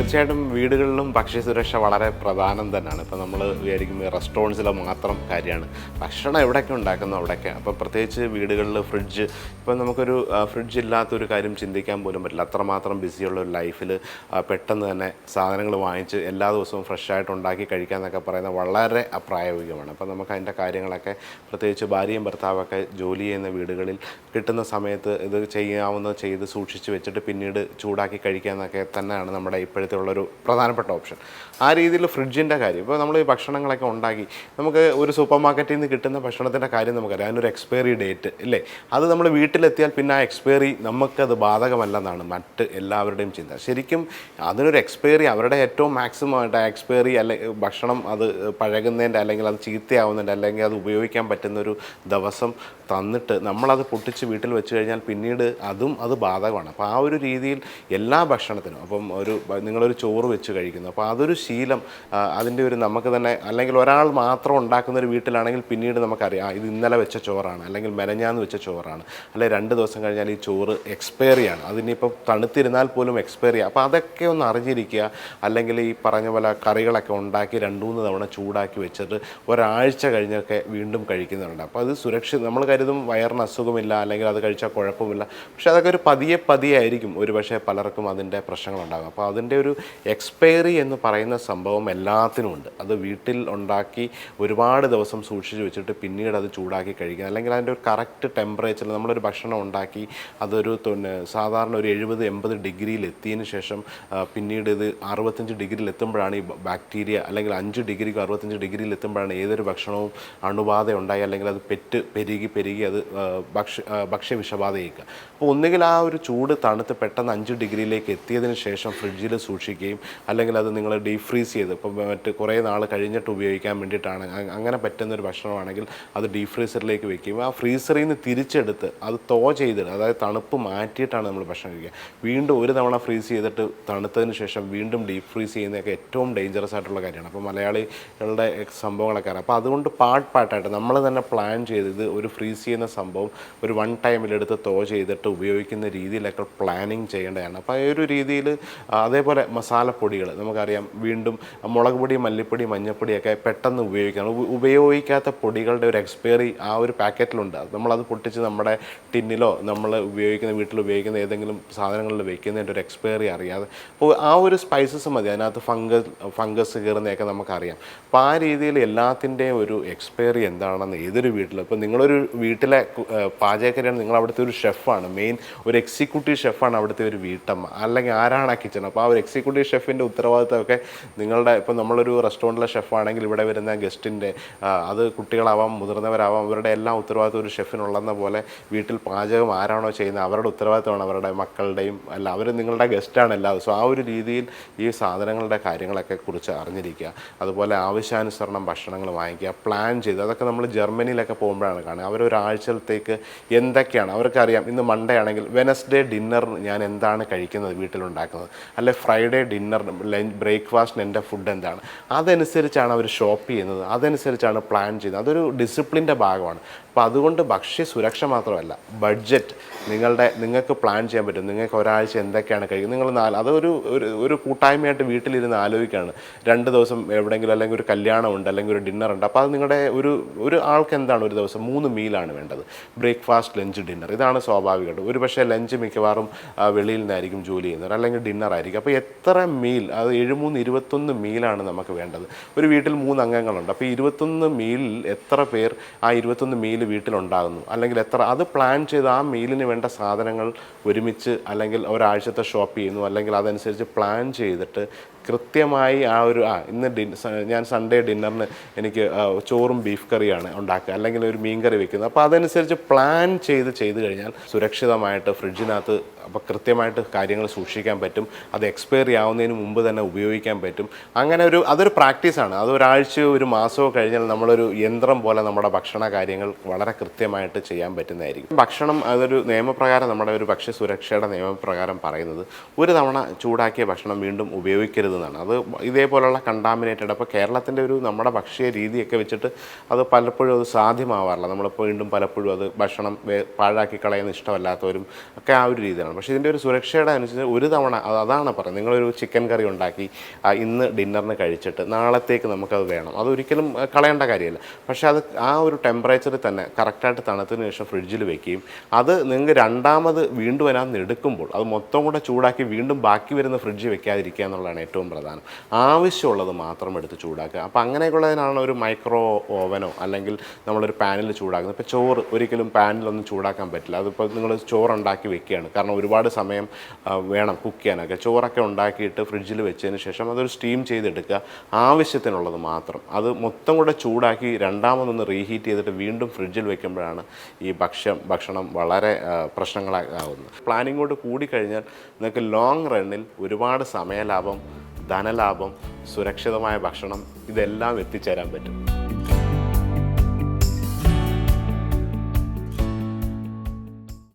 തീർച്ചയായിട്ടും വീടുകളിലും ഭക്ഷ്യസുരക്ഷ വളരെ പ്രധാനം തന്നെയാണ്. ഇപ്പോൾ നമ്മൾ വിചാരിക്കുന്നത് റെസ്റ്റോറൻറ്റ്സിലെ മാത്രം കാര്യമാണ്. ഭക്ഷണം എവിടെയൊക്കെ ഉണ്ടാക്കുന്നു അവിടെയൊക്കെ. അപ്പോൾ പ്രത്യേകിച്ച് വീടുകളിൽ ഫ്രിഡ്ജ്, ഇപ്പോൾ നമുക്കൊരു ഫ്രിഡ്ജ് ഇല്ലാത്തൊരു കാര്യം ചിന്തിക്കാൻ പോലും പറ്റില്ല. അത്രമാത്രം ബിസിയുള്ള ഒരു ലൈഫിൽ പെട്ടെന്ന് തന്നെ സാധനങ്ങൾ വാങ്ങിച്ച് എല്ലാ ദിവസവും ഫ്രഷായിട്ട് ഉണ്ടാക്കി കഴിക്കാമെന്നൊക്കെ പറയുന്നത് വളരെ അപ്രായോഗികമാണ്. അപ്പോൾ നമുക്ക് അതിൻ്റെ കാര്യങ്ങളൊക്കെ പ്രത്യേകിച്ച് ഭാര്യയും ഭർത്താവൊക്കെ ജോലി ചെയ്യുന്ന വീടുകളിൽ കിട്ടുന്ന സമയത്ത് ഇത് ചെയ്യാവുന്നത് ചെയ്ത് സൂക്ഷിച്ച് വെച്ചിട്ട് പിന്നീട് ചൂടാക്കി കഴിക്കുക എന്നൊക്കെ തന്നെയാണ് നമ്മുടെ ഇപ്പോഴത്തെ ഉള്ളൊരു പ്രധാനപ്പെട്ട ഓപ്ഷൻ. ആ രീതിയിൽ ഫ്രിഡ്ജിൻ്റെ കാര്യം, ഇപ്പോൾ നമ്മൾ ഈ ഭക്ഷണങ്ങളൊക്കെ ഉണ്ടാക്കി നമുക്ക് ഒരു സൂപ്പർ മാർക്കറ്റിൽ നിന്ന് കിട്ടുന്ന ഭക്ഷണത്തിൻ്റെ കാര്യം നമുക്കറിയാം. അതിനൊരു എക്സ്പയറി ഡേറ്റ് ഇല്ലേ, അത് നമ്മൾ വീട്ടിലെത്തിയാൽ പിന്നെ ആ എക്സ്പയറി നമുക്കത് ബാധകമല്ലെന്നാണ് മറ്റ് എല്ലാവരുടെയും ചിന്ത. ശരിക്കും അതിനൊരു എക്സ്പയറി, അവരുടെ ഏറ്റവും മാക്സിമം ആയിട്ട് ആ എക്സ്പയറി ഭക്ഷണം അത് പഴകുന്നതിൻ്റെ അല്ലെങ്കിൽ അത് ചീത്തയാവുന്നതിൻ്റെ അല്ലെങ്കിൽ അത് ഉപയോഗിക്കാൻ പറ്റുന്നൊരു ദിവസം തന്നിട്ട് നമ്മളത് പൊട്ടിച്ച് വീട്ടിൽ വെച്ച് കഴിഞ്ഞാൽ പിന്നീട് അത് ബാധകമാണ്. അപ്പോൾ ആ ഒരു രീതിയിൽ എല്ലാ ഭക്ഷണത്തിനും, അപ്പം നിങ്ങളൊരു ചോറ് വെച്ച് കഴിക്കുന്നു, അപ്പോൾ അതൊരു ശീലം, അതിൻ്റെ ഒരു നമുക്ക് തന്നെ, അല്ലെങ്കിൽ ഒരാൾ മാത്രം ഉണ്ടാക്കുന്നൊരു വീട്ടിലാണെങ്കിൽ പിന്നീട് നമുക്കറിയാം ഇത് ഇന്നലെ വെച്ച ചോറാണ് അല്ലെങ്കിൽ മെനഞ്ഞാന്ന് വെച്ച ചോറാണ്, അല്ലെങ്കിൽ 2 ദിവസം കഴിഞ്ഞാൽ ഈ ചോറ് എക്സ്പയറിയാണ്, അതിനിപ്പോൾ തണുത്തിരുന്നാൽ പോലും എക്സ്പയറി. അപ്പോൾ അതൊക്കെ ഒന്ന് അറിഞ്ഞിരിക്കുക. അല്ലെങ്കിൽ ഈ പറഞ്ഞ പോലെ കറികളൊക്കെ ഉണ്ടാക്കി 2-3 തവണ ചൂടാക്കി വെച്ചിട്ട് ഒരാഴ്ച കഴിഞ്ഞൊക്കെ വീണ്ടും കഴിക്കുന്നുണ്ട്. അപ്പോൾ അത് സുരക്ഷിതം. നമ്മൾ കരുതും വയറിന് അസുഖമില്ല അല്ലെങ്കിൽ അത് കഴിച്ചാൽ കുഴപ്പമില്ല, പക്ഷേ അതൊക്കെ ഒരു പതിയെ ആയിരിക്കും ഒരു പക്ഷേ പലർക്കും അതിൻ്റെ പ്രശ്നങ്ങളുണ്ടാകും. അപ്പോൾ അതിൻ്റെ ഒരു എക്സ്പയറി എന്ന് പറയുന്ന സംഭവം എല്ലാത്തിനും ഉണ്ട്. അത് വീട്ടിൽ ഉണ്ടാക്കി ഒരുപാട് ദിവസം സൂക്ഷിച്ച് വെച്ചിട്ട് പിന്നീട് അത് ചൂടാക്കി കഴിക്കുക, അല്ലെങ്കിൽ അതിൻ്റെ ഒരു കറക്റ്റ് ടെമ്പറേച്ചറിൽ നമ്മളൊരു ഭക്ഷണം ഉണ്ടാക്കി അതൊരു സാധാരണ ഒരു 70-80 ഡിഗ്രിയിൽ എത്തിയതിന് ശേഷം പിന്നീട് ഇത് 65 ഡിഗ്രിയിൽ എത്തുമ്പോഴാണ് ഈ ബാക്ടീരിയ, അല്ലെങ്കിൽ 5 ഡിഗ്രിക്ക് 65 ഡിഗ്രിയിൽ എത്തുമ്പോഴാണ് ഏതൊരു ഭക്ഷണവും അണുബാധ ഉണ്ടായി അല്ലെങ്കിൽ അത് പെരുകി അത് ഭക്ഷ്യവിഷബാധയേക്കുക. അപ്പോൾ ഒന്നുകിൽ ആ ഒരു ചൂട് തണുത്ത് പെട്ടെന്ന് 5 ഡിഗ്രിയിലേക്ക് എത്തിയതിന് ശേഷം ഫ്രിഡ്ജിൽ സൂക്ഷിക്കുകയും, അല്ലെങ്കിൽ അത് നിങ്ങൾ ഡീപ് ഫ്രീസ് ചെയ്ത് ഇപ്പോൾ കുറേ നാൾ കഴിഞ്ഞിട്ട് ഉപയോഗിക്കാൻ വേണ്ടിയിട്ടാണ് അങ്ങനെ പറ്റുന്നൊരു ഭക്ഷണമാണെങ്കിൽ അത് ഡീപ് ഫ്രീസറിലേക്ക് വെക്കുകയും ആ ഫ്രീസറിൽ നിന്ന് തിരിച്ചെടുത്ത് അത് ചെയ്തിട്ട്, അതായത് തണുപ്പ് മാറ്റിയിട്ടാണ് നമ്മൾ ഭക്ഷണം കഴിക്കുക. വീണ്ടും ഒരു തവണ ഫ്രീസ് ചെയ്തിട്ട് തണുത്തതിന് ശേഷം വീണ്ടും ഡീപ് ഫ്രീസ് ചെയ്യുന്നതൊക്കെ ഏറ്റവും ഡേഞ്ചറസ് ആയിട്ടുള്ള കാര്യമാണ്. അപ്പോൾ മലയാളികളുടെ സംഭവങ്ങളൊക്കെ അറിയാം. അപ്പോൾ അതുകൊണ്ട് പാർട്ടായിട്ട് നമ്മൾ തന്നെ പ്ലാൻ ചെയ്ത് ഇത് ഒരു ഫ്രീസ് ചെയ്യുന്ന സംഭവം ഒരു 1 ടൈമിലെടുത്ത് ചെയ്തിട്ട് ഉപയോഗിക്കുന്ന രീതിയിലൊക്കെ പ്ലാനിങ് ചെയ്യേണ്ടതാണ്. അപ്പോൾ ആ ഒരു രീതിയിൽ അതേപോലെ മസാലപ്പൊടികൾ നമുക്കറിയാം, വീണ്ടും മുളക് പൊടി, മല്ലിപ്പൊടി, മഞ്ഞൾപ്പൊടിയൊക്കെ പെട്ടെന്ന് ഉപയോഗിക്കാത്ത പൊടികളുടെ ഒരു എക്സ്പയറി ആ ഒരു പാക്കറ്റിലുണ്ട്. നമ്മളത് പൊട്ടിച്ച് നമ്മുടെ ടിന്നിലോ നമ്മൾ വീട്ടിൽ ഉപയോഗിക്കുന്ന ഏതെങ്കിലും സാധനങ്ങളിൽ വെക്കുന്നതിൻ്റെ ഒരു എക്സ്പയറി അറിയാതെ, അപ്പോൾ ആ ഒരു സ്പൈസസ് മതി, അതിനകത്ത് ഫംഗസ് കയറുന്നതൊക്കെ നമുക്കറിയാം. അപ്പോൾ ആ രീതിയിൽ എല്ലാത്തിൻ്റെയും ഒരു എക്സ്പയറി എന്താണെന്ന് ഏതൊരു വീട്ടിലും, ഇപ്പോൾ നിങ്ങളൊരു വീട്ടിലെ പാചകക്കാരിയാണ്, നിങ്ങൾ അവിടുത്തെ ഒരു ഷെഫാണ്, മെയിൻ ഒരു എക്സിക്യൂട്ടീവ് ഷെഫാണ് അവിടുത്തെ ഒരു വീട്ടമ്മ, അല്ലെങ്കിൽ ആരാണ് ആ കിച്ചൺ. അപ്പോൾ ആ ഒരു എക്സിക്യൂട്ടീവ് ഷെഫിൻ്റെ ഉത്തരവാദിത്തമൊക്കെ നിങ്ങളുടെ, ഇപ്പോൾ നമ്മളൊരു റെസ്റ്റോറൻറ്റിലെ ഷെഫാണെങ്കിൽ ഇവിടെ വരുന്ന ഗസ്റ്റിൻ്റെ, അത് കുട്ടികളാവാം മുതിർന്നവരാവാം, അവരുടെ എല്ലാ ഉത്തരവാദിത്തം ഒരു ഷെഫിനുള്ളതെന്ന പോലെ വീട്ടിൽ പാചകം ആരാണോ ചെയ്യുന്നത് അവരുടെ ഉത്തരവാദിത്തമാണ് അവരുടെ മക്കളുടെയും, അല്ല അവർ നിങ്ങളുടെ ഗസ്റ്റാണ് എല്ലാവരും. സോ ആ ഒരു രീതിയിൽ ഈ സാധനങ്ങളുടെ കാര്യങ്ങളൊക്കെ കുറിച്ച് അറിഞ്ഞിരിക്കുക. അതുപോലെ ആവശ്യാനുസരണം ഭക്ഷണങ്ങൾ വാങ്ങിക്കുക, പ്ലാൻ ചെയ്ത്. അതൊക്കെ നമ്മൾ ജർമ്മനിയിലൊക്കെ പോകുമ്പോഴാണ് കാണുക. അവരൊരാഴ്ചത്തേക്ക് എന്തൊക്കെയാണ് അവർക്കറിയാം. ഇന്ന് മൺഡേ ആണെങ്കിൽ വെനസ്ഡേ ഡിന്നർ ഞാൻ എന്താണ് കഴിക്കുന്നത് വീട്ടിലുണ്ടാക്കുന്നത്, അല്ലെ ഫ്രൈഡേ ഡിന്നർ ബ്രേക്ക്ഫാസ്റ്റിന് എൻ്റെ ഫുഡ് എന്താണ്, അതനുസരിച്ചാണ് അവർ ഷോപ്പ് ചെയ്യുന്നത്, അതനുസരിച്ചാണ് പ്ലാൻ ചെയ്യുന്നത്. അതൊരു ഡിസിപ്ലിൻ്റെ ഭാഗമാണ്. അപ്പോൾ അതുകൊണ്ട് ഭക്ഷ്യ സുരക്ഷ മാത്രമല്ല, ബഡ്ജറ്റ് നിങ്ങൾക്ക് പ്ലാൻ ചെയ്യാൻ പറ്റും. നിങ്ങൾക്ക് ഒരാഴ്ച എന്തൊക്കെയാണ് കഴിക്കുന്നത്, നിങ്ങൾ അതൊരു കൂട്ടായ്മയായിട്ട് വീട്ടിലിരുന്ന് ആലോചിക്കുകയാണ്. 2 ദിവസം എവിടെയെങ്കിലും അല്ലെങ്കിൽ ഒരു കല്യാണമുണ്ട് അല്ലെങ്കിൽ ഒരു ഡിന്നറുണ്ട്, അപ്പോൾ അത് നിങ്ങളുടെ ഒരു ആൾക്ക് എന്താണ് ഒരു ദിവസം 3 മീലാണ് വേണ്ടത്, ബ്രേക്ക്ഫാസ്റ്റ്, ലഞ്ച്, ഡിന്നർ. ഇതാണ് സ്വാഭാവികമായിട്ട്. ഒരു പക്ഷേ ലഞ്ച് മിക്കവാറും വെളിയിൽ നിന്നായിരിക്കും ജോലി ചെയ്യുന്നത്, അല്ലെങ്കിൽ ഡിന്നർ ആയിരിക്കും. അപ്പോൾ എത്ര മീൽ, അത് 7-3-21 മീലാണ് നമുക്ക് വേണ്ടത്. ഒരു വീട്ടിൽ 3 അംഗങ്ങളുണ്ട്, അപ്പോൾ 21 മീലിൽ എത്ര പേർ ആ 21 മീൽ വീട്ടിലുണ്ടാകുന്നു, അല്ലെങ്കിൽ അത് പ്ലാൻ ചെയ്ത് ആ മീലിന് വേണ്ട സാധനങ്ങൾ ഒരുമിച്ച് അല്ലെങ്കിൽ ഒരാഴ്ചത്തെ ഷോപ്പ് ചെയ്യുന്നു, അല്ലെങ്കിൽ അതനുസരിച്ച് പ്ലാൻ ചെയ്തിട്ട് കൃത്യമായി ഇന്ന് ഞാൻ സൺഡേ ഡിന്നറിന് എനിക്ക് ചോറും ബീഫ് കറിയാണ് ഉണ്ടാക്കുക, അല്ലെങ്കിൽ ഒരു മീൻ കറി വെക്കുന്നത്. അപ്പോൾ അതനുസരിച്ച് പ്ലാൻ ചെയ്ത് കഴിഞ്ഞാൽ സുരക്ഷിതമായിട്ട് ഫ്രിഡ്ജിനകത്ത് അപ്പോൾ കൃത്യമായിട്ട് കാര്യങ്ങൾ സൂക്ഷിക്കാൻ പറ്റും. അത് എക്സ്പയറി ആവുന്നതിന് മുമ്പ് തന്നെ ഉപയോഗിക്കാൻ പറ്റും. അങ്ങനെ അതൊരു പ്രാക്ടീസാണ്. അത് ഒരാഴ്ചയോ ഒരു മാസമോ കഴിഞ്ഞാൽ നമ്മളൊരു യന്ത്രം പോലെ നമ്മുടെ ഭക്ഷണ കാര്യങ്ങൾ വളരെ കൃത്യമായിട്ട് ചെയ്യാൻ പറ്റുന്നതായിരിക്കും. ഭക്ഷണം അതൊരു നിയമപ്രകാരം, നമ്മുടെ ഒരു ഭക്ഷ്യ സുരക്ഷയുടെ നിയമപ്രകാരം പറയുന്നത്, ഒരു തവണ ചൂടാക്കിയ ഭക്ഷണം വീണ്ടും ഉപയോഗിക്കരുത് വരുന്നതാണ്. അത് ഇതേപോലുള്ള കണ്ടാമിനേറ്റഡ്. അപ്പോൾ കേരളത്തിൻ്റെ ഒരു നമ്മുടെ ഭക്ഷ്യ രീതിയൊക്കെ വെച്ചിട്ട് അത് പലപ്പോഴും അത് സാധ്യമാവാറില്ല. നമ്മളിപ്പോൾ വീണ്ടും പലപ്പോഴും അത് ഭക്ഷണം പാഴാക്കി കളയുന്ന ഇഷ്ടമല്ലാത്തവരും ഒക്കെ ആ ഒരു രീതിയാണ്. പക്ഷേ ഇതിൻ്റെ ഒരു സുരക്ഷയുടെ അനുസരിച്ച് ഒരു തവണ അതാണ് പറയുന്നത്, നിങ്ങളൊരു ചിക്കൻ കറി ഉണ്ടാക്കി ഇന്ന് ഡിന്നറിന് കഴിച്ചിട്ട് നാളത്തേക്ക് നമുക്കത് വേണം, അതൊരിക്കലും കളയേണ്ട കാര്യമില്ല. പക്ഷേ അത് ആ ഒരു ടെമ്പറേച്ചറിൽ തന്നെ കറക്റ്റായിട്ട് തണുത്തതിന് ശേഷം ഫ്രിഡ്ജിൽ വെക്കുകയും അത് നിങ്ങൾക്ക് രണ്ടാമത് വീണ്ടും അതിനകത്ത് എടുക്കുമ്പോൾ അത് മൊത്തം കൂടെ ചൂടാക്കി വീണ്ടും ബാക്കി വരുന്ന ഫ്രിഡ്ജിൽ വെക്കാതിരിക്കുക എന്നുള്ളതാണ് ഏറ്റവും പ്രധാനം. ആവശ്യമുള്ളത് മാത്രം എടുത്ത് ചൂടാക്കുക. അപ്പോൾ അങ്ങനെയൊക്കെയുള്ളതിനാണ് ഒരു മൈക്രോ ഓവനോ അല്ലെങ്കിൽ നമ്മളൊരു പാനിൽ ചൂടാക്കുന്നത്. ഇപ്പോൾ ചോറ് ഒരിക്കലും പാനിലൊന്നും ചൂടാക്കാൻ പറ്റില്ല. അതിപ്പോൾ നിങ്ങൾ ചോറുണ്ടാക്കി വെക്കുകയാണ്, കാരണം ഒരുപാട് സമയം വേണം കുക്ക് ചെയ്യാനൊക്കെ. ചോറൊക്കെ ഉണ്ടാക്കിയിട്ട് ഫ്രിഡ്ജിൽ വെച്ചതിന് ശേഷം അതൊരു സ്റ്റീം ചെയ്തെടുക്കുക, ആവശ്യത്തിനുള്ളത് മാത്രം. അത് മൊത്തം കൂടെ ചൂടാക്കി രണ്ടാമതൊന്ന് റീഹീറ്റ് ചെയ്തിട്ട് വീണ്ടും ഫ്രിഡ്ജിൽ വെക്കുമ്പോഴാണ് ഈ ഭക്ഷണം വളരെ പ്രശ്നങ്ങളാകുന്നത്. പ്ലാനിങ്ങോട്ട് കൂടിക്കഴിഞ്ഞാൽ നിങ്ങൾക്ക് ലോങ് റണ്ണിൽ ഒരുപാട് സമയലാഭം, ധനലാഭം, സുരക്ഷിതമായ ഭക്ഷണം ഇതെല്ലാം എത്തിച്ചേരാൻ പറ്റും.